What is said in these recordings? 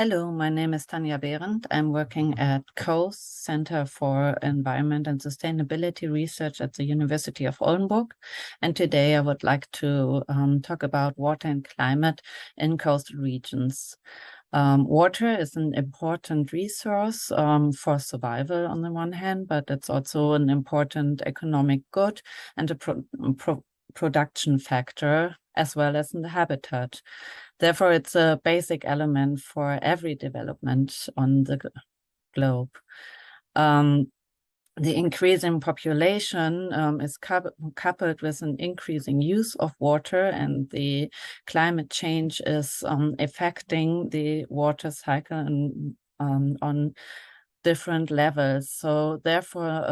Hello, my name is Tanja Behrendt. I'm working at COAST, Center for Environment and Sustainability Research at the University of Oldenburg. And today I would like to talk about water and climate in coastal regions. Water is an important resource for survival on the one hand, but it's also an important economic good and a production factor, as well as in the habitat. Therefore, it's a basic element for every development on the globe. The increase in population is coupled with an increasing use of water, and the climate change is affecting the water cycle on different levels. So therefore,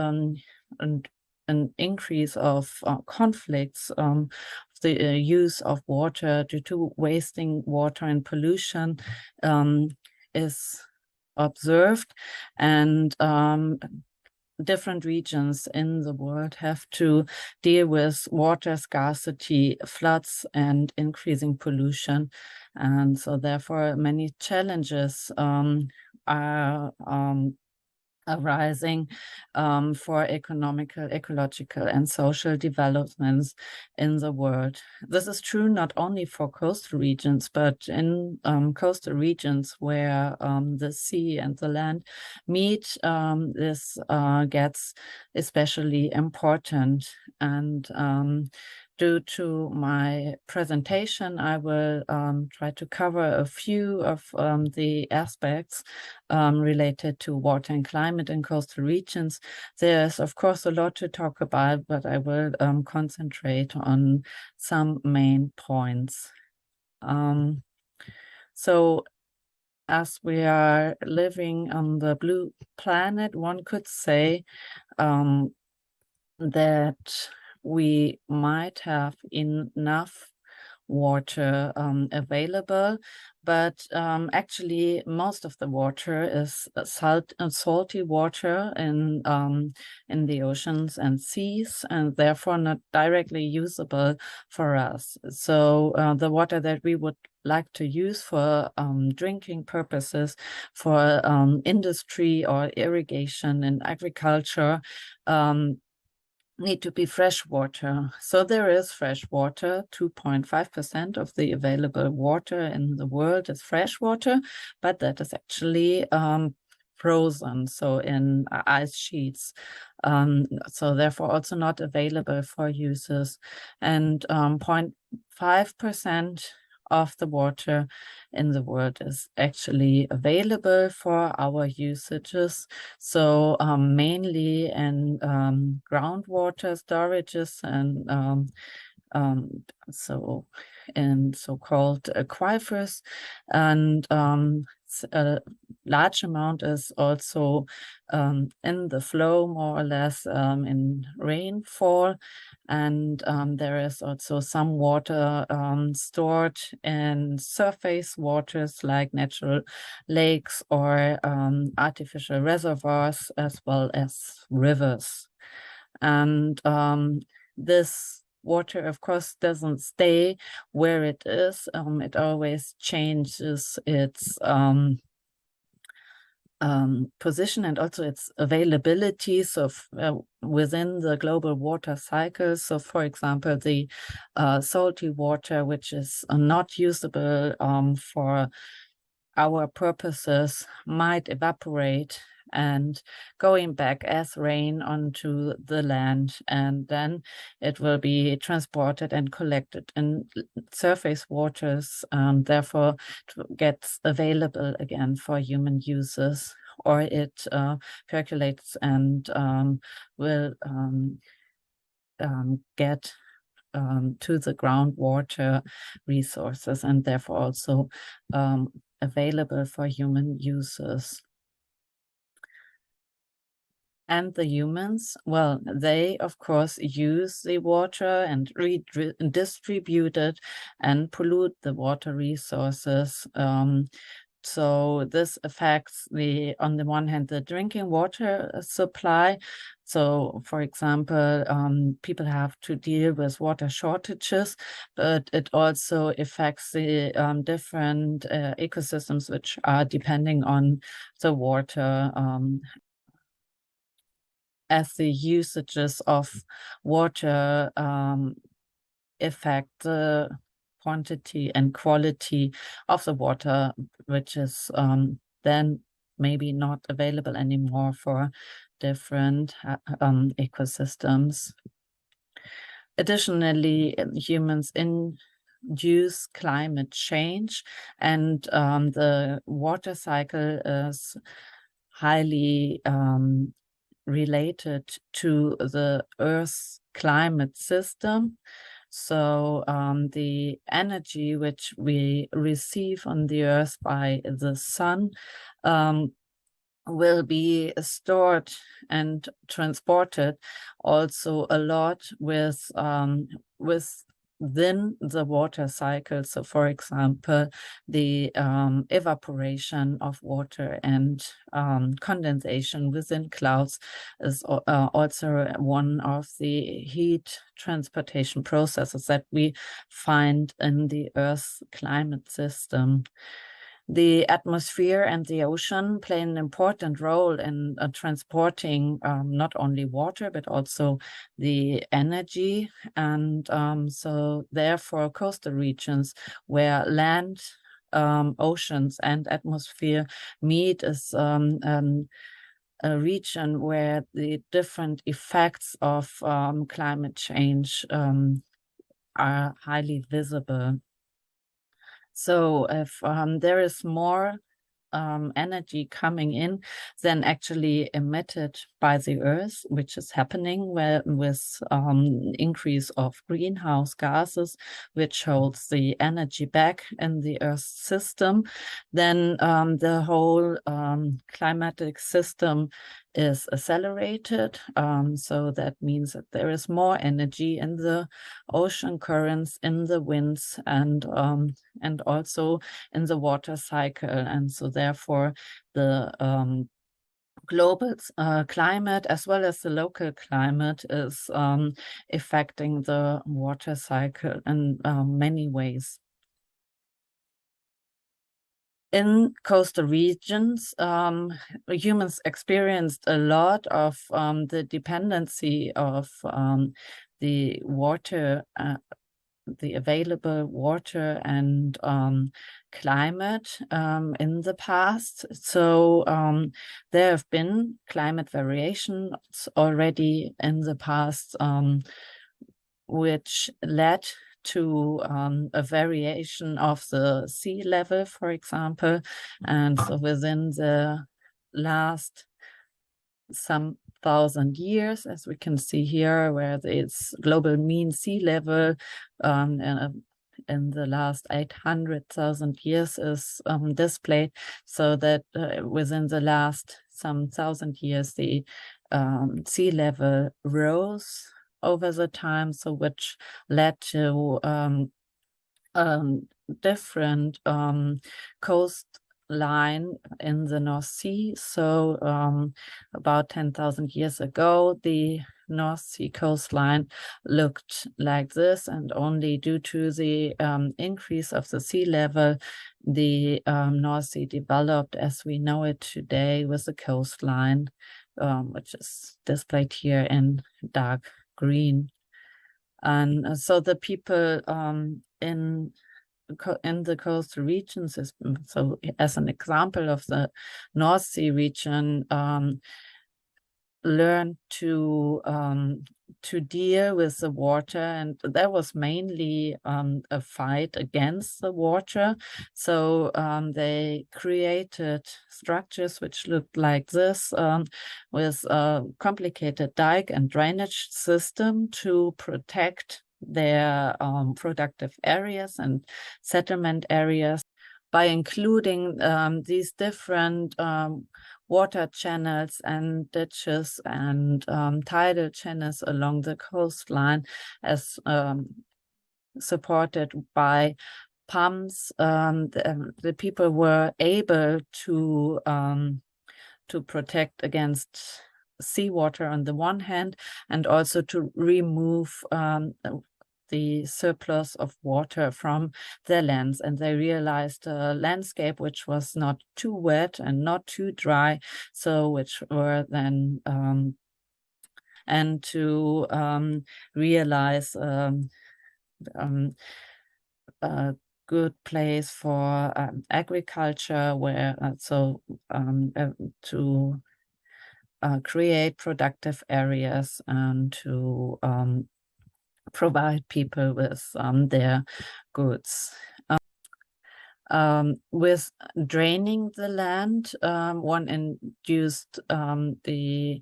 an increase of conflicts, the use of water due to wasting water and pollution is observed, and different regions in the world have to deal with water scarcity, floods, and increasing pollution. And so therefore many challenges are arising for economical, ecological, and social developments in the world. This is true not only for coastal regions, but in coastal regions where the sea and the land meet, this gets especially important. And due to my presentation, I will try to cover a few of the aspects related to water and climate in coastal regions. There's, of course, a lot to talk about, but I will concentrate on some main points. So as we are living on the blue planet, one could say that we might have enough water available, but actually most of the water is salty water in the oceans and seas, and therefore not directly usable for us. So the water that we would like to use for drinking purposes, for industry or irrigation and agriculture, need to be fresh water. So there is fresh water. 2.5% of the available water in the world is fresh water, but that is actually frozen, so in ice sheets. So therefore also not available for users. And 0.5% of the water in the world is actually available for our usages. So mainly in groundwater storages and so in so-called aquifers, and a large amount is also in the flow, more or less, in rainfall. And there is also some water stored in surface waters like natural lakes or artificial reservoirs, as well as rivers. And this water, of course, doesn't stay where it is. It always changes its position and also its availability, so within the global water cycle. So for example, the salty water, which is not usable for our purposes, might evaporate and going back as rain onto the land, and then it will be transported and collected in surface waters, therefore it gets available again for human uses, or it percolates and will get to the groundwater resources, and therefore also available for human users. And the humans, well, they, of course, use the water and redistribute it and pollute the water resources So this affects on the one hand, the drinking water supply. So, for example, people have to deal with water shortages, but it also affects the different ecosystems which are depending on the water, as the usages of water affect the quantity and quality of the water, which is then maybe not available anymore for different ecosystems. Additionally, humans induce climate change, and the water cycle is highly related to the Earth's climate system. So the energy which we receive on the Earth by the sun will be stored and transported also a lot within the water cycle. So, for example, the evaporation of water and condensation within clouds is also one of the heat transportation processes that we find in the Earth's climate system. The atmosphere and the ocean play an important role in transporting not only water, but also the energy. And so therefore, coastal regions where land, oceans, and atmosphere meet is a region where the different effects of climate change are highly visible. So if there is more energy coming in than actually emitted by the Earth, which is happening with increase of greenhouse gases, which holds the energy back in the Earth's system, then the whole climatic system is accelerated. So that means that there is more energy in the ocean currents, in the winds, and also in the water cycle. And so therefore the global climate as well as the local climate is affecting the water cycle in many ways. In coastal regions, humans experienced a lot of the dependency of the water, the available water and climate in the past. So there have been climate variations already in the past, which led to a variation of the sea level, for example. And so within the last some 1,000 years, as we can see here, where its global mean sea level in the last 800,000 years is displayed, so that within the last some 1,000 years, the sea level rose over the time, so which led to different coastline in the North Sea. So about 10,000 years ago, the North Sea coastline looked like this, and only due to the increase of the sea level, the North Sea developed as we know it today, with the coastline, which is displayed here in dark green. And so the people in the coastal regions, so as an example of the North Sea region, learned to deal with the water, and there was mainly a fight against the water. So they created structures which looked like this, with a complicated dike and drainage system to protect their productive areas and settlement areas, by including these different water channels and ditches and tidal channels along the coastline, as supported by pumps, the people were able to protect against seawater on the one hand, and also to remove the surplus of water from their lands. And they realized a landscape which was not too wet and not too dry, so which were then and to realize a good place for agriculture, where to create productive areas and to provide people with their goods. With draining the land, one induced the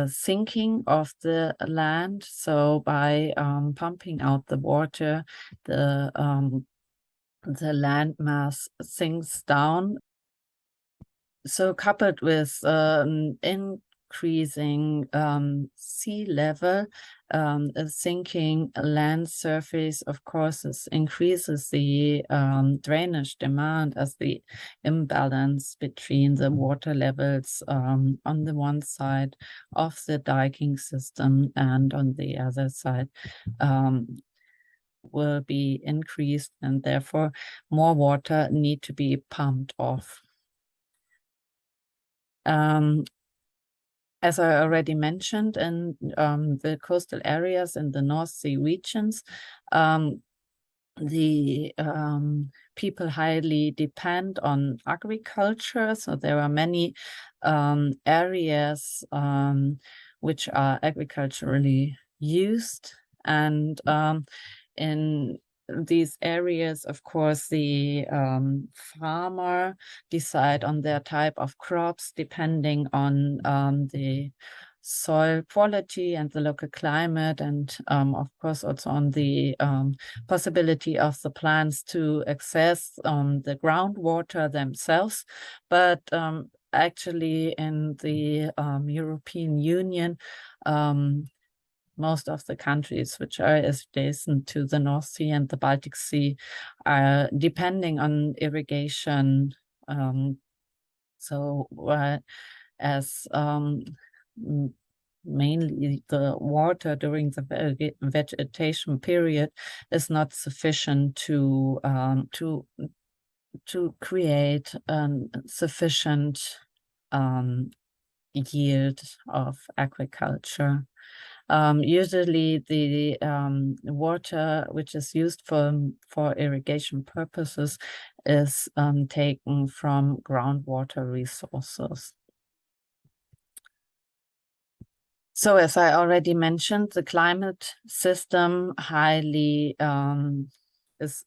sinking of the land. So by pumping out the water, the land mass sinks down. So coupled with increasing sea level, a sinking land surface, of course, increases the drainage demand, as the imbalance between the water levels on the one side of the diking system and on the other side will be increased, and therefore more water need to be pumped off. As I already mentioned, in the coastal areas in the North Sea regions, the people highly depend on agriculture. So there are many areas which are agriculturally used, and in these areas, of course, the farmer decide on their type of crops depending on the soil quality and the local climate, and of course also on the possibility of the plants to access the groundwater themselves. But actually in the European Union, most of the countries which are adjacent to the North Sea and the Baltic Sea are depending on irrigation. As mainly the water during the vegetation period is not sufficient to create sufficient yield of agriculture. Usually the water which is used for irrigation purposes is taken from groundwater resources. So as I already mentioned, the climate system is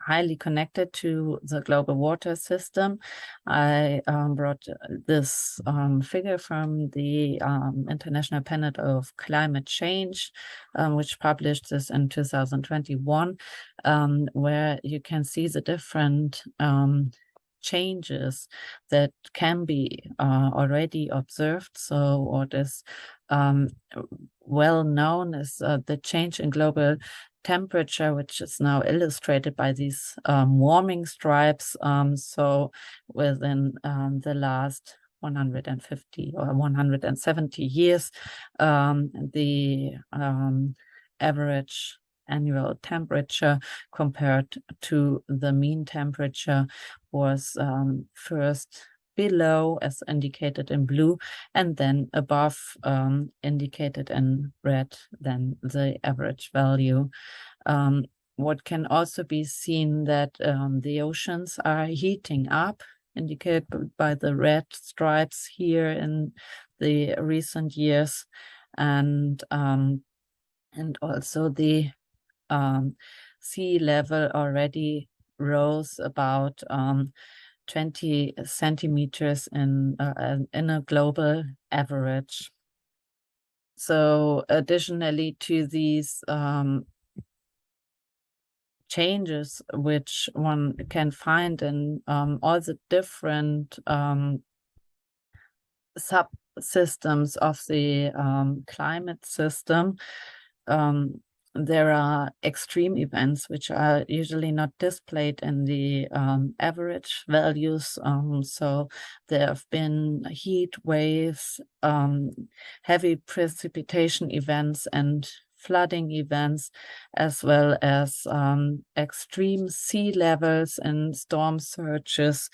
highly connected to the global water system. I brought this figure from the International Panel of Climate Change, which published this in 2021, where you can see the different changes that can be already observed. So what is well known is the change in global temperature, which is now illustrated by these warming stripes. So within the last 150 or 170 years, the average annual temperature compared to the mean temperature was first below, as indicated in blue, and then above, indicated in red, than the average value. What can also be seen that the oceans are heating up, indicated by the red stripes here in the recent years, and also the sea level already rose about 20 centimeters in a global average. So additionally to these changes, which one can find in all the different subsystems of the climate system, there are extreme events which are usually not displayed in the average values. So there have been heat waves, heavy precipitation events, and flooding events, as well as extreme sea levels and storm surges,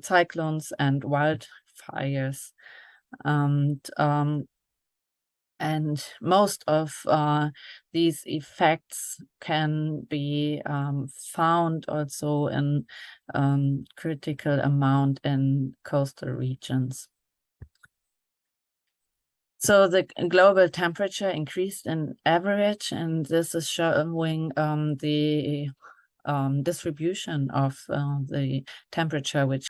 cyclones, and wildfires. And most of these effects can be found also in critical amount in coastal regions. So the global temperature increased in average, and this is showing the distribution of the temperature, which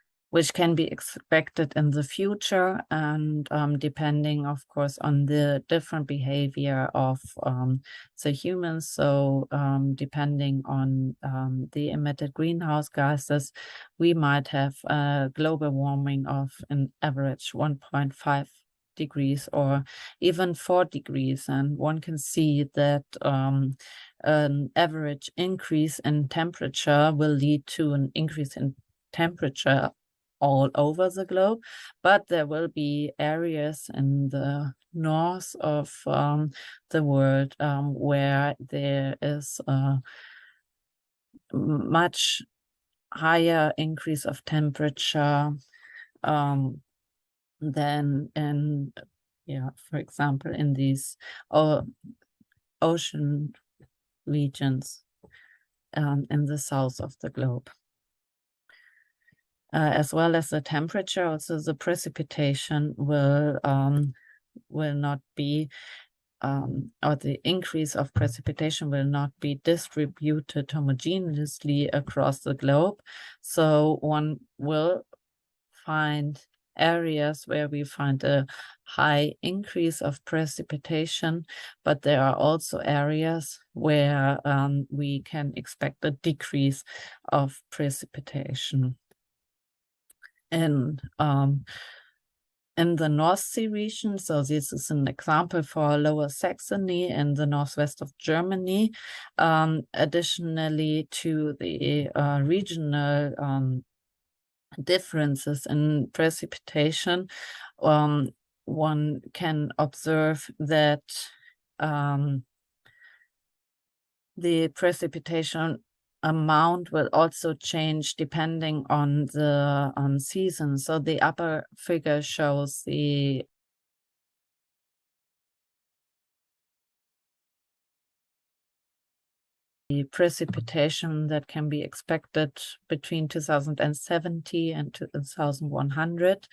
can be expected in the future, and depending, of course, on the different behavior of the humans. So depending on the emitted greenhouse gases, we might have a global warming of an average 1.5 degrees or even 4 degrees. And one can see that an average increase in temperature will lead to an increase in temperature all over the globe, but there will be areas in the north of the world where there is a much higher increase of temperature than in, for example, in these ocean regions in the south of the globe. As well as the temperature, also the precipitation will not be, or the increase of precipitation will not be distributed homogeneously across the globe. So one will find areas where we find a high increase of precipitation, but there are also areas where we can expect a decrease of precipitation. In the North Sea region, so this is an example for Lower Saxony in the northwest of Germany. Additionally to the regional differences in precipitation, one can observe that the precipitation amount will also change depending on the season. So the upper figure shows the precipitation that can be expected between 2070 and 2100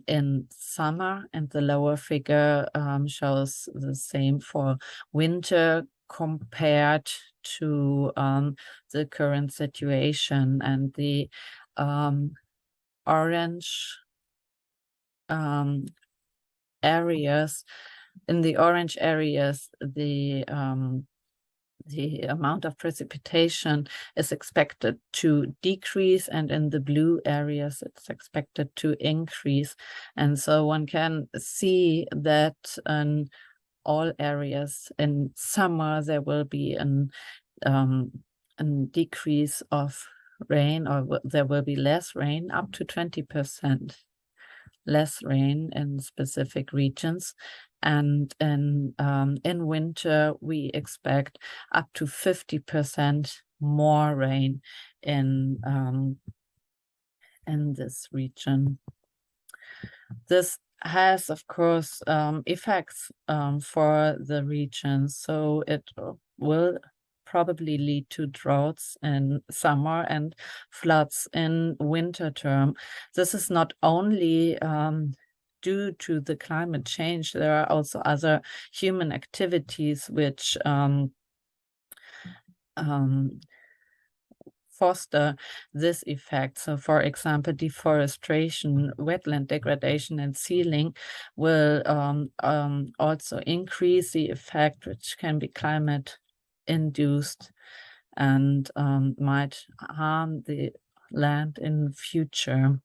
in summer, and the lower figure shows the same for winter compared to the current situation. And the orange areas, in the orange areas, the amount of precipitation is expected to decrease, and in the blue areas it's expected to increase. And so one can see that in all areas in summer there will be an decrease of rain, or there will be less rain, up to 20% less rain in specific regions. And in winter, we expect up to 50% more rain in this region. This has, of course, effects for the region. So it will probably lead to droughts in summer and floods in winter term. This is not only due to the climate change. There are also other human activities which foster this effect. So, for example, deforestation, wetland degradation, and sealing will also increase the effect, which can be climate induced and might harm the land in future.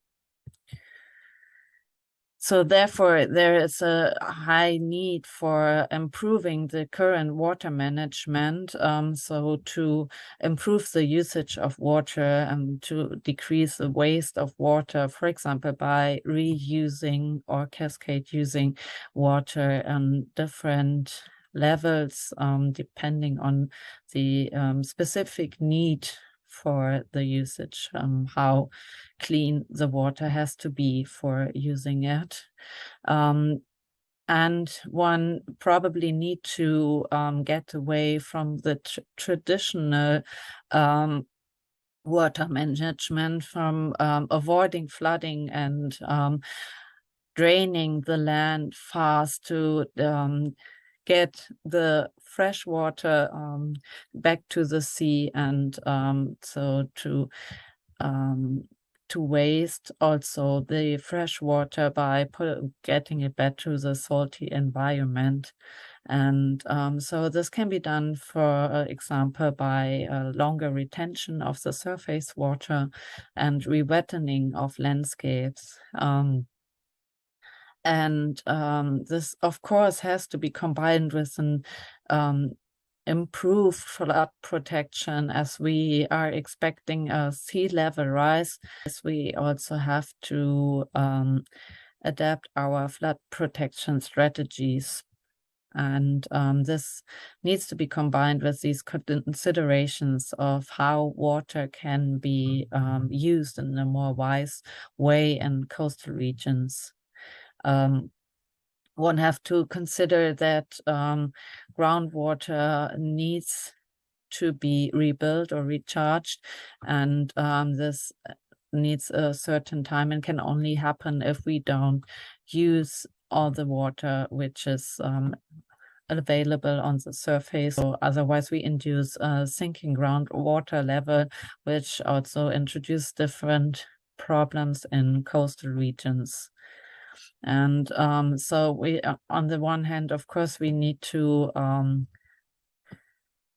So therefore, there is a high need for improving the current water management, so to improve the usage of water and to decrease the waste of water, for example, by reusing or cascade using water on different levels, depending on the specific need for the usage, how clean the water has to be for using it. And one probably need to get away from the traditional water management, from avoiding flooding and draining the land fast to get the fresh water back to the sea, and so to waste also the fresh water by getting it back to the salty environment. And so this can be done, for example, by longer retention of the surface water and rewettening of landscapes. And this, of course, has to be combined with an improved flood protection, as we are expecting a sea level rise. We also have to adapt our flood protection strategies. And this needs to be combined with these considerations of how water can be used in a more wise way in coastal regions. One have to consider that groundwater needs to be rebuilt or recharged, and this needs a certain time and can only happen if we don't use all the water which is available on the surface. So otherwise we induce a sinking groundwater level, which also introduce different problems in coastal regions. And so we, on the one hand, of course, we need to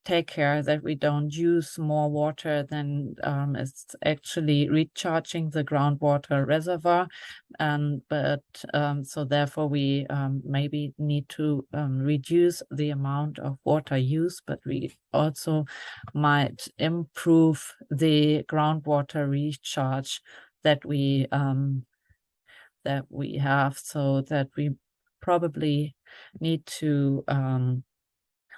take care that we don't use more water than is actually recharging the groundwater reservoir. But so therefore we maybe need to reduce the amount of water used, but we also might improve the groundwater recharge that we have, so that we probably need to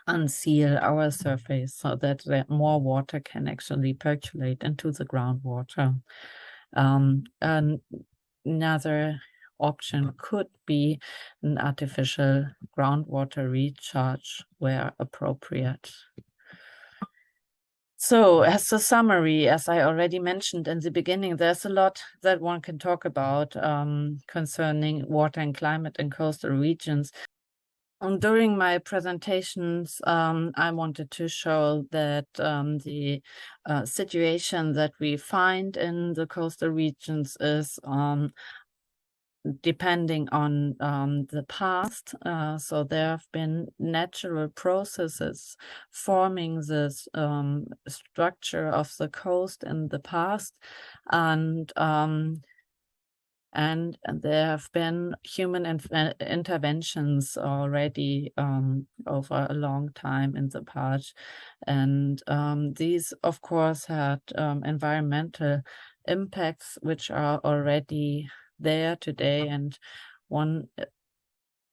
unseal our surface so that more water can actually percolate into the groundwater. Another option could be an artificial groundwater recharge where appropriate. So as a summary, as I already mentioned in the beginning, there's a lot that one can talk about concerning water and climate in coastal regions. During my presentations, I wanted to show that the situation that we find in the coastal regions is depending on the past. So there have been natural processes forming this structure of the coast in the past, and there have been human interventions already over a long time in the past. And these, of course, had environmental impacts which are already there today. And one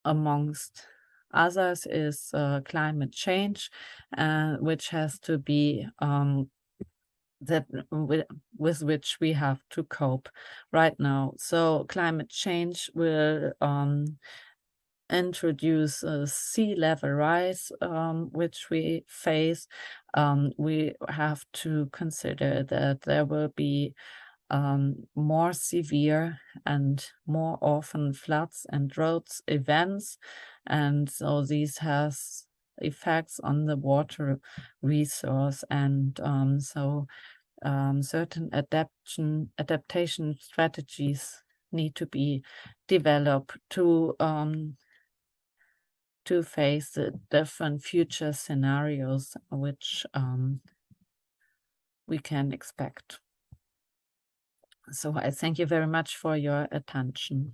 amongst others is climate change, which has to be with which we have to cope right now. So climate change will introduce a sea level rise, which we face. We have to consider that there will be more severe and more often floods and droughts events, and so this has effects on the water resource. And so certain adaptation strategies need to be developed to face the different future scenarios which we can expect. So I thank you very much for your attention.